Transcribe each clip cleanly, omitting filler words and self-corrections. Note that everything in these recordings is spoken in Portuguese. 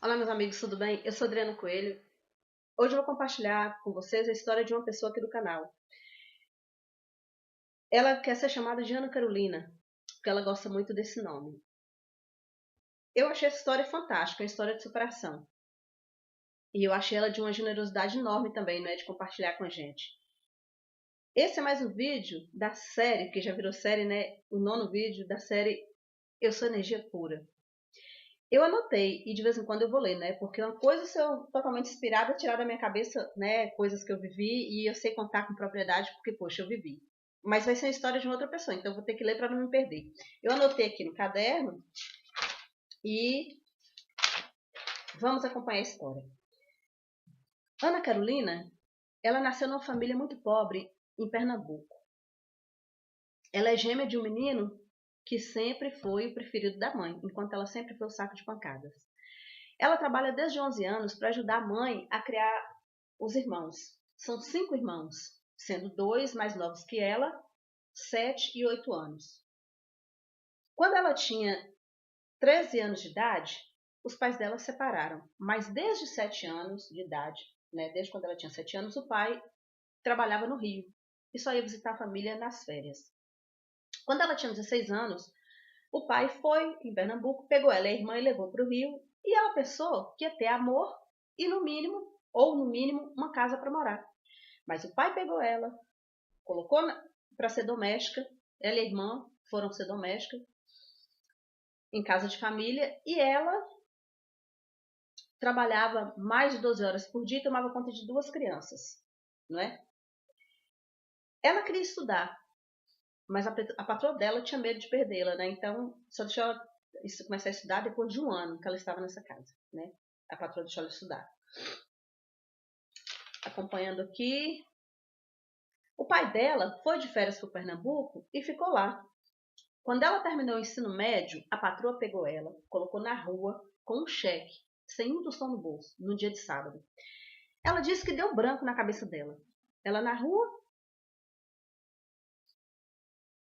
Olá, meus amigos, tudo bem? Eu sou Adriana Coelho. Hoje eu vou compartilhar com vocês a história de uma pessoa aqui do canal. Ela quer ser chamada de Ana Carolina, porque ela gosta muito desse nome. Eu achei essa história fantástica, uma história de superação. E eu achei ela de uma generosidade enorme também, né, de compartilhar com a gente. Esse é mais um vídeo da série, que já virou série, né? O nono vídeo da série Eu Sou Energia Pura. Eu anotei, e de vez em quando eu vou ler, né? Porque uma coisa se eu totalmente inspirada, tirar da minha cabeça, né? Coisas que eu vivi e eu sei contar com propriedade porque, poxa, eu vivi. Mas vai ser uma história de uma outra pessoa, então eu vou ter que ler para não me perder. Eu anotei aqui no caderno e vamos acompanhar a história. Ana Carolina, ela nasceu numa família muito pobre em Pernambuco. Ela é gêmea de um menino que sempre foi o preferido da mãe, enquanto ela sempre foi o saco de pancadas. Ela trabalha desde 11 anos para ajudar a mãe a criar os irmãos. São 5 irmãos, sendo 2 mais novos que ela, 7 e 8 anos. Quando ela tinha 13 anos de idade, os pais dela se separaram. Mas desde 7 anos de idade, né, desde quando ela tinha 7 anos, o pai trabalhava no Rio e só ia visitar a família nas férias. Quando ela tinha 16 anos, o pai foi em Pernambuco, pegou ela e a irmã e levou para o Rio, e ela pensou que ia ter amor e no mínimo, ou no mínimo, uma casa para morar. Mas o pai pegou ela, colocou para ser doméstica, ela e a irmã foram ser doméstica em casa de família, e ela trabalhava mais de 12 horas por dia e tomava conta de 2 crianças, não é? Ela queria estudar, mas a patroa dela tinha medo de perdê-la, né? Então só deixou ela começar a estudar depois de um ano que ela estava nessa casa, né? A patroa deixou ela estudar. Acompanhando aqui, o pai dela foi de férias para o Pernambuco e ficou lá. Quando ela terminou o ensino médio, a patroa pegou ela, colocou na rua com um cheque, sem um tostão no bolso, no dia de sábado. Ela disse que deu branco na cabeça dela. Ela na rua,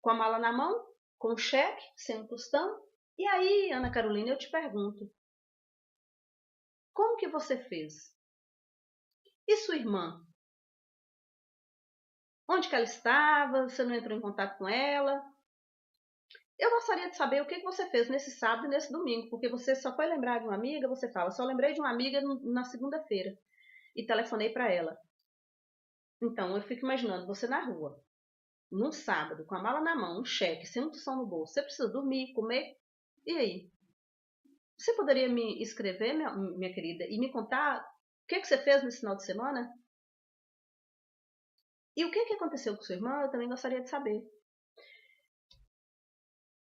com a mala na mão, com um cheque, sem um tostão. E aí, Ana Carolina, eu te pergunto, como que você fez? E sua irmã? Onde que ela estava? Você não entrou em contato com ela? Eu gostaria de saber o que você fez nesse sábado e nesse domingo, porque você só foi lembrar de uma amiga, você fala, só lembrei de uma amiga na segunda-feira e telefonei para ela. Então, eu fico imaginando você na rua, num sábado, com a mala na mão, um cheque, sem um tostão no bolso, você precisa dormir, comer, e aí? Você poderia me escrever, minha querida, e me contar o que você fez nesse final de semana? E o que aconteceu com sua irmã? Eu também gostaria de saber.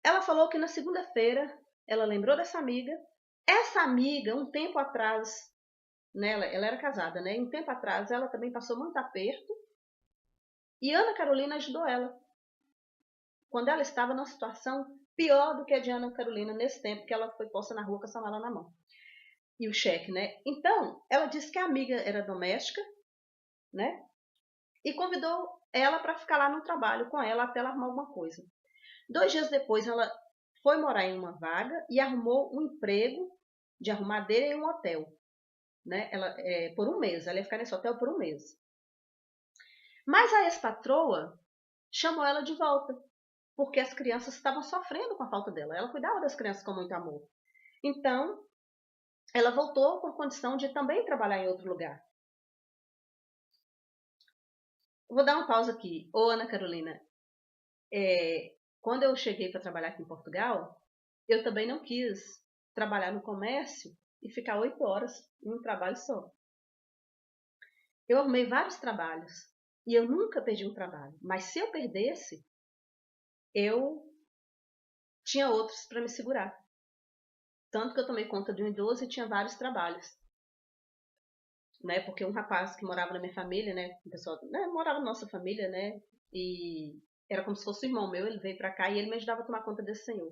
Ela falou que na segunda-feira ela lembrou dessa amiga. Essa amiga, um tempo atrás, né, ela era casada, né? Um tempo atrás ela também passou muito aperto e Ana Carolina ajudou ela quando ela estava numa situação pior do que a de Ana Carolina nesse tempo que ela foi posta na rua com essa mala na mão. E o cheque, né? Então, ela disse que a amiga era doméstica, né? E convidou ela para ficar lá no trabalho com ela até ela arrumar alguma coisa. 2 dias depois, ela foi morar em uma vaga e arrumou um emprego de arrumadeira em um hotel, né? Ela, por um mês, ela ia ficar nesse hotel por um mês. Mas a ex-patroa chamou ela de volta, porque as crianças estavam sofrendo com a falta dela. Ela cuidava das crianças com muito amor. Então, ela voltou com a condição de também trabalhar em outro lugar. Vou dar uma pausa aqui. Ô, Ana Carolina, quando eu cheguei para trabalhar aqui em Portugal, eu também não quis trabalhar no comércio e ficar 8 horas em um trabalho só. Eu arrumei vários trabalhos e eu nunca perdi um trabalho. Mas se eu perdesse, eu tinha outros para me segurar. Tanto que eu tomei conta de um idoso e tinha vários trabalhos. Né? Porque um rapaz que morava na minha família, né? Um pessoal, né? Morava na nossa família, né? E era como se fosse o irmão meu, ele veio para cá e ele me ajudava a tomar conta desse senhor.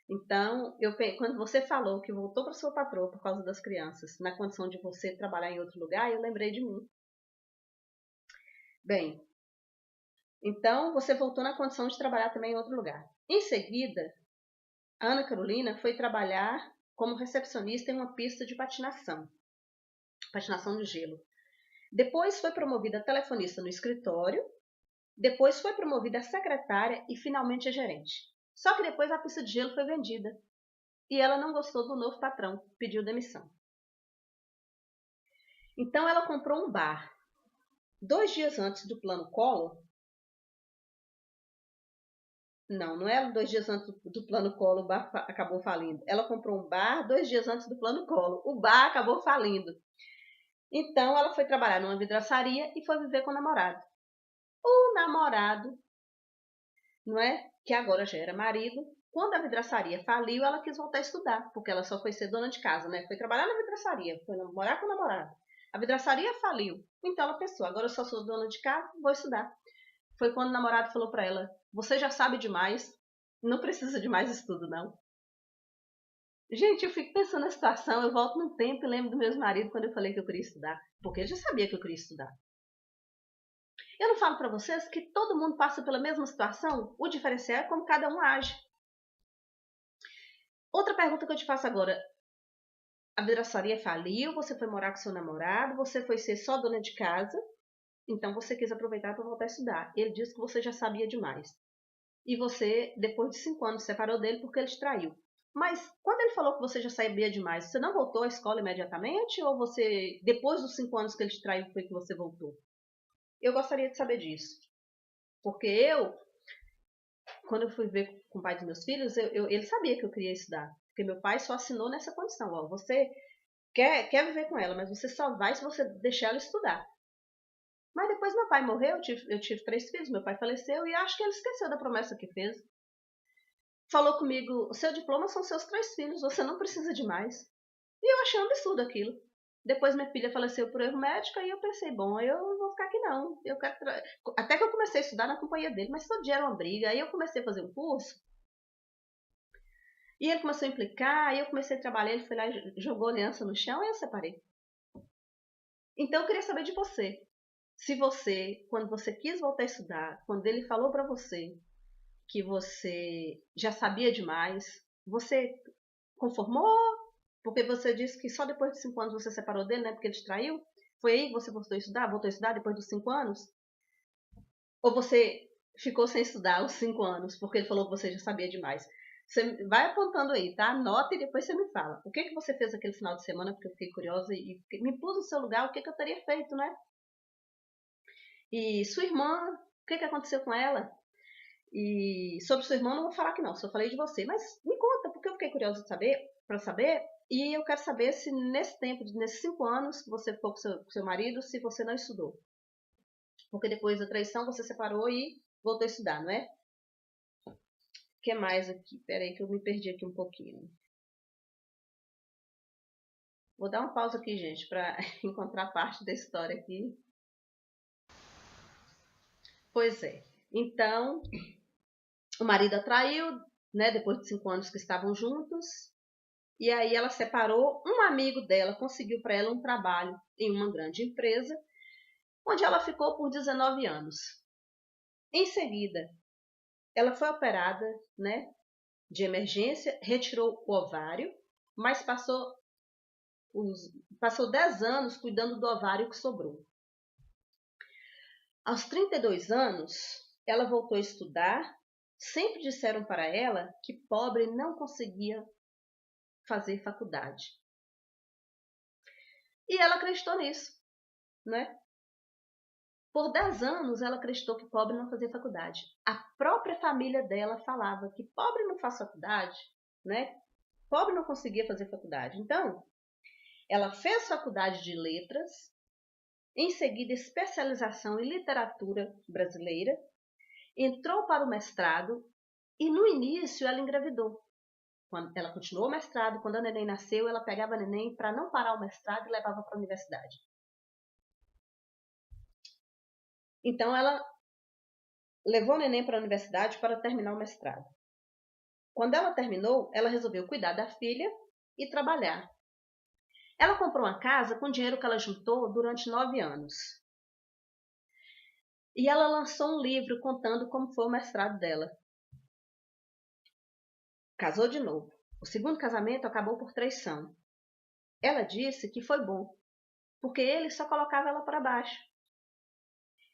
Então, quando você falou que voltou para sua patroa por causa das crianças, na condição de você trabalhar em outro lugar, eu lembrei de mim. Bem, então você voltou na condição de trabalhar também em outro lugar. Em seguida, a Ana Carolina foi trabalhar como recepcionista em uma pista de patinação de gelo. Depois foi promovida a telefonista no escritório, depois foi promovida a secretária e finalmente a gerente. Só que depois a pista de gelo foi vendida e ela não gostou do novo patrão, pediu demissão. Então ela comprou um bar. 2 dias antes do plano Collor, não é 2 dias antes do plano Collor, o bar acabou falindo. Ela comprou um bar 2 dias antes do plano Collor, o bar acabou falindo. Então ela foi trabalhar numa vidraçaria e foi viver com o namorado. O namorado, não é? Que agora já era marido. Quando a vidraçaria faliu, ela quis voltar a estudar, porque ela só foi ser dona de casa, né? Foi trabalhar na vidraçaria, foi morar com o namorado. A vidraçaria faliu. Então ela pensou, agora eu só sou dona de casa, vou estudar. Foi quando o namorado falou para ela, você já sabe demais, não precisa de mais estudo, não. Gente, eu fico pensando na situação, eu volto no tempo e lembro do meu marido quando eu falei que eu queria estudar, porque eu já sabia que eu queria estudar. Eu não falo para vocês que todo mundo passa pela mesma situação? O diferencial é como cada um age. Outra pergunta que eu te faço agora. A vidraçaria faliu, você foi morar com seu namorado, você foi ser só dona de casa, então você quis aproveitar para voltar a estudar. Ele disse que você já sabia demais. E você, depois de 5 anos, se separou dele porque ele te traiu. Mas quando ele falou que você já sabia demais, você não voltou à escola imediatamente? Ou você, depois dos 5 anos que ele te traiu, foi que você voltou? Eu gostaria de saber disso. Porque quando eu fui ver com o pai dos meus filhos, ele sabia que eu queria estudar. Porque meu pai só assinou nessa condição. Ó, você quer viver com ela, mas você só vai se você deixar ela estudar. Mas depois meu pai morreu, eu tive 3 filhos, meu pai faleceu e acho que ele esqueceu da promessa que fez. Falou comigo, o seu diploma são seus 3 filhos, você não precisa de mais. E eu achei um absurdo aquilo. Depois minha filha faleceu por erro médico e eu pensei, bom, eu não vou ficar aqui não. Eu quero Até que eu comecei a estudar na companhia dele, mas todo dia era uma briga. Aí eu comecei a fazer um curso e ele começou a implicar, aí eu comecei a trabalhar, ele foi lá e jogou aliança no chão e eu separei. Então eu queria saber de você. Se você, quando você quis voltar a estudar, quando ele falou para você que você já sabia demais, você conformou? Porque você disse que só depois de 5 anos você separou dele, né? Porque ele te traiu. Foi aí que você voltou a estudar depois dos 5 anos? Ou você ficou sem estudar os 5 anos porque ele falou que você já sabia demais? Você vai apontando aí, tá? Anota e depois você me fala. O que você fez aquele final de semana? Porque eu fiquei curiosa e me pus no seu lugar. O que eu teria feito, né? E sua irmã, o que aconteceu com ela? E sobre sua irmã não vou falar que não, só falei de você. Mas me conta, porque eu fiquei curiosa de saber, para saber. E eu quero saber se nesse tempo, nesses 5 anos que você ficou com seu marido, se você não estudou. Porque depois da traição você separou e voltou a estudar, não é? O que mais aqui? Peraí que eu me perdi aqui um pouquinho. Vou dar uma pausa aqui, gente, para encontrar parte da história aqui. Pois é. Então, o marido a traiu, né? Depois de 5 anos que estavam juntos. E aí ela separou. Um amigo dela conseguiu para ela um trabalho em uma grande empresa, onde ela ficou por 19 anos. Em seguida, ela foi operada, né, de emergência, retirou o ovário, mas passou 10 anos cuidando do ovário que sobrou. Aos 32 anos, ela voltou a estudar. Sempre disseram para ela que pobre não conseguia fazer faculdade. E ela acreditou nisso, né? Por 10 anos, ela acreditou que pobre não fazia faculdade. A própria família dela falava que pobre não faz faculdade, né? Pobre não conseguia fazer faculdade. Então, ela fez faculdade de letras, em seguida especialização em literatura brasileira, entrou para o mestrado e no início ela engravidou. Ela continuou o mestrado, quando a neném nasceu, ela pegava a neném para não parar o mestrado e levava para a universidade. Então ela levou o neném para a universidade para terminar o mestrado. Quando ela terminou, ela resolveu cuidar da filha e trabalhar. Ela comprou uma casa com o dinheiro que ela juntou durante 9 anos. E ela lançou um livro contando como foi o mestrado dela. Casou de novo. O segundo casamento acabou por traição. Ela disse que foi bom, porque ele só colocava ela para baixo.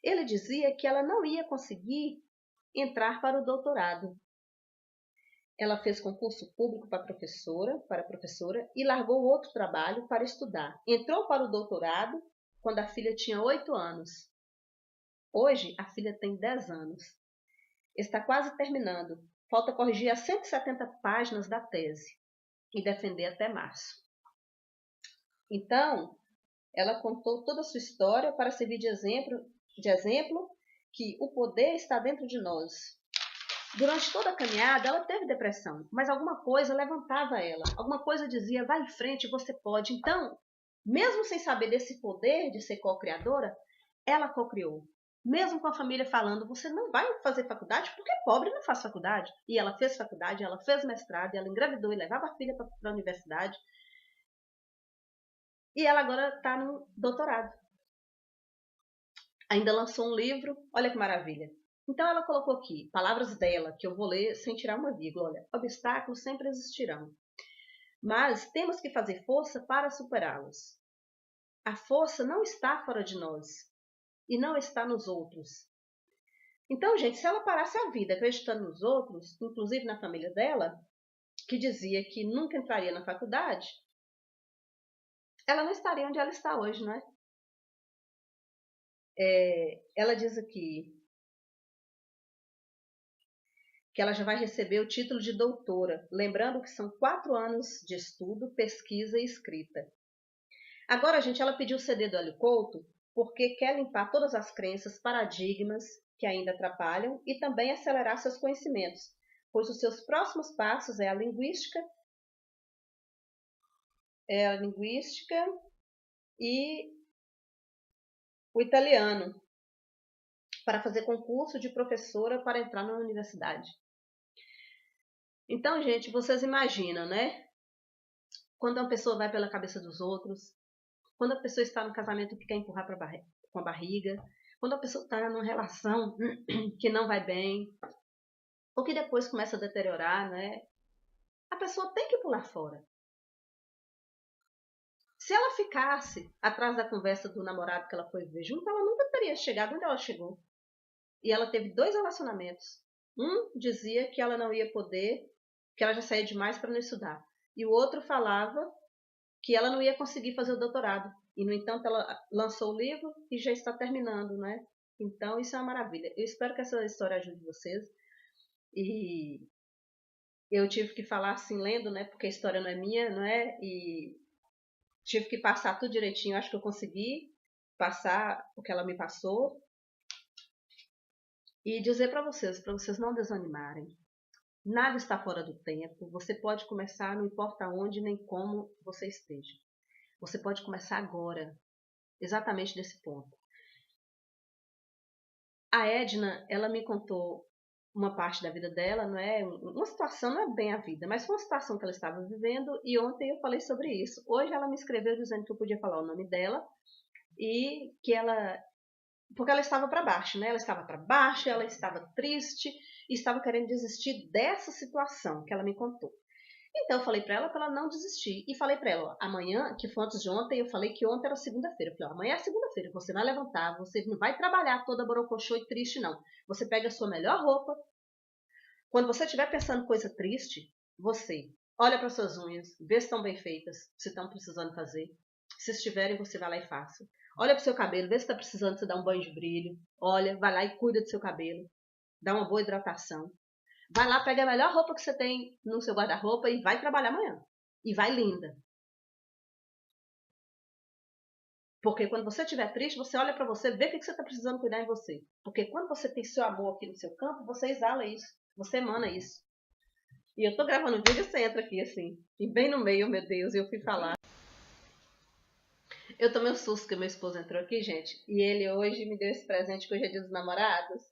Ele dizia que ela não ia conseguir entrar para o doutorado. Ela fez concurso público para professora e largou outro trabalho para estudar. Entrou para o doutorado quando a filha tinha 8 anos. Hoje, a filha tem 10 anos. Está quase terminando. Falta corrigir as 170 páginas da tese e defender até março. Então, ela contou toda a sua história para servir de exemplo que o poder está dentro de nós. Durante toda a caminhada, ela teve depressão, mas alguma coisa levantava ela. Alguma coisa dizia, vai em frente, você pode. Então, mesmo sem saber desse poder de ser co-criadora, ela co-criou. Mesmo com a família falando, você não vai fazer faculdade porque pobre não faz faculdade. E ela fez faculdade, ela fez mestrado, ela engravidou e levava a filha para a universidade. E ela agora está no doutorado. Ainda lançou um livro, olha que maravilha. Então ela colocou aqui, palavras dela, que eu vou ler sem tirar uma vírgula. Olha, obstáculos sempre existirão, mas temos que fazer força para superá-los. A força não está fora de nós e não está nos outros. Então, gente, se ela parasse a vida acreditando nos outros, inclusive na família dela, que dizia que nunca entraria na faculdade, ela não estaria onde ela está hoje, não é? Ela diz aqui que ela já vai receber o título de doutora, lembrando que são 4 anos de estudo, pesquisa e escrita. Agora, gente, ela pediu o CD do Hélio Couto porque quer limpar todas as crenças, paradigmas que ainda atrapalham e também acelerar seus conhecimentos, pois os seus próximos passos é a linguística e o italiano, para fazer concurso de professora para entrar na universidade. Então, gente, vocês imaginam, né? Quando uma pessoa vai pela cabeça dos outros, quando a pessoa está no casamento que quer empurrar com a barriga, quando a pessoa está numa relação que não vai bem, ou que depois começa a deteriorar, né? A pessoa tem que pular fora. Se ela ficasse atrás da conversa do namorado que ela foi ver junto, ela nunca teria chegado onde ela chegou. E ela teve 2 relacionamentos. Um dizia que ela não ia poder, que ela já saía demais para não estudar. E o outro falava que ela não ia conseguir fazer o doutorado. E, no entanto, ela lançou o livro e já está terminando, né? Então, isso é uma maravilha. Eu espero que essa história ajude vocês. E eu tive que falar assim, lendo, né? Porque a história não é minha, não é? E tive que passar tudo direitinho. Acho que eu consegui passar o que ela me passou. E dizer para vocês não desanimarem. Nada está fora do tempo. Você pode começar, não importa onde nem como você esteja. Você pode começar agora, exatamente desse ponto. A Edna, ela me contou uma parte da vida dela, não é? Uma situação, não é bem a vida, mas foi uma situação que ela estava vivendo e ontem eu falei sobre isso. Hoje ela me escreveu dizendo que eu podia falar o nome dela e que ela... Porque ela estava para baixo, né? Ela estava para baixo, ela estava triste e estava querendo desistir dessa situação que ela me contou. Então eu falei para ela não desistir. E falei para ela, ó, amanhã, que foi antes de ontem, eu falei que ontem era segunda-feira. Eu falei, ó, amanhã é segunda-feira, você vai levantar, você não vai trabalhar toda borocochô e triste, não. Você pega a sua melhor roupa. Quando você estiver pensando coisa triste, você olha para suas unhas, vê se estão bem feitas, se estão precisando fazer. Se estiverem, você vai lá e faça. Olha para o seu cabelo, vê se está precisando você dar um banho de brilho. Olha, vai lá e cuida do seu cabelo. Dá uma boa hidratação. Vai lá, pega a melhor roupa que você tem no seu guarda-roupa e vai trabalhar amanhã. E vai linda. Porque quando você estiver triste, você olha para você, vê o que você está precisando cuidar em você. Porque quando você tem seu amor aqui no seu campo, você exala isso. Você emana isso. E eu tô gravando um vídeo e você entra aqui assim. E bem no meio, meu Deus, eu fui falar. Eu tomei um susto que meu esposo entrou aqui, gente. E ele hoje me deu esse presente que hoje é dia dos namorados.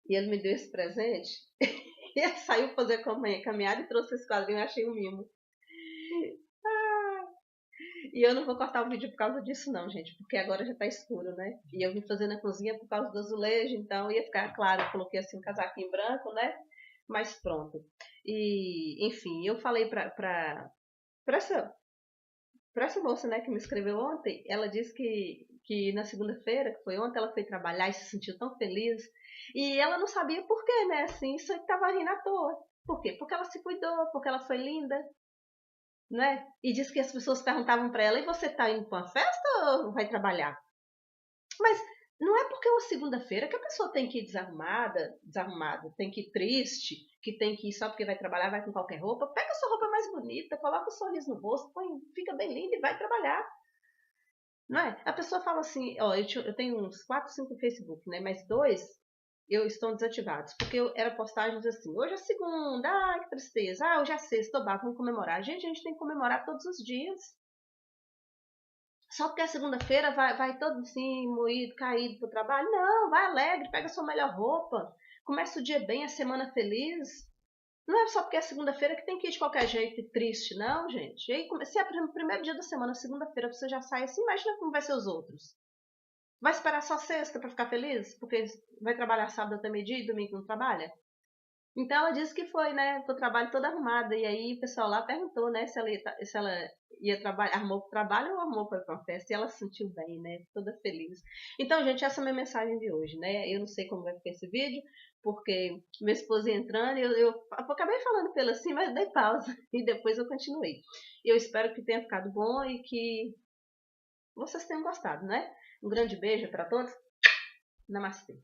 E ele me deu esse presente. E ele saiu fazer caminhada e trouxe esse quadrinho. Eu achei um mimo. E eu não vou cortar o vídeo por causa disso não, gente. Porque agora já tá escuro, né? E eu vim fazer na cozinha por causa do azulejo. Então ia ficar claro. Eu coloquei assim um casaquinho branco, né? Mas pronto. E, enfim, eu falei pra essa moça, né, que me escreveu ontem, ela disse que na segunda-feira, que foi ontem, ela foi trabalhar e se sentiu tão feliz. E ela não sabia por quê, né? Assim, isso aí tava rindo à toa. Por quê? Porque ela se cuidou, porque ela foi linda, né? E disse que as pessoas perguntavam para ela: e você tá indo pra uma festa ou vai trabalhar? Mas não é porque é uma segunda-feira que a pessoa tem que ir desarrumada, tem que ir triste, que tem que ir só porque vai trabalhar, vai com qualquer roupa. Pega a sua roupa mais bonita, coloca um sorriso no rosto, põe, fica bem linda e vai trabalhar. Não é? A pessoa fala assim, ó, eu tenho uns 4, 5 Facebook, né? Mas 2 estão desativados, porque era postagens assim, hoje é segunda, ai que tristeza, hoje é sexta, vamos comemorar. Gente, a gente tem que comemorar todos os dias. Só porque é segunda-feira vai todo assim, moído, caído pro trabalho. Não, vai alegre, pega a sua melhor roupa, começa o dia bem, a semana feliz. Não é só porque é segunda-feira que tem que ir de qualquer jeito e triste, não, gente. E aí, se é o primeiro dia da semana, segunda-feira, você já sai assim, imagina como vai ser os outros. Vai esperar só sexta para ficar feliz? Porque vai trabalhar sábado até meio-dia e domingo não trabalha? Então ela disse que foi, né, pro trabalho toda arrumada. E aí o pessoal lá perguntou, né, se ela ia trabalhar, arrumou pro trabalho ou arrumou para uma festa. E ela se sentiu bem, né, toda feliz. Então, gente, essa é a minha mensagem de hoje, né? Eu não sei como vai ficar esse vídeo, porque meu esposo ia entrando e eu acabei falando pelo assim, mas dei pausa e depois eu continuei. Eu espero que tenha ficado bom e que vocês tenham gostado, né? Um grande beijo para todos. Namastê.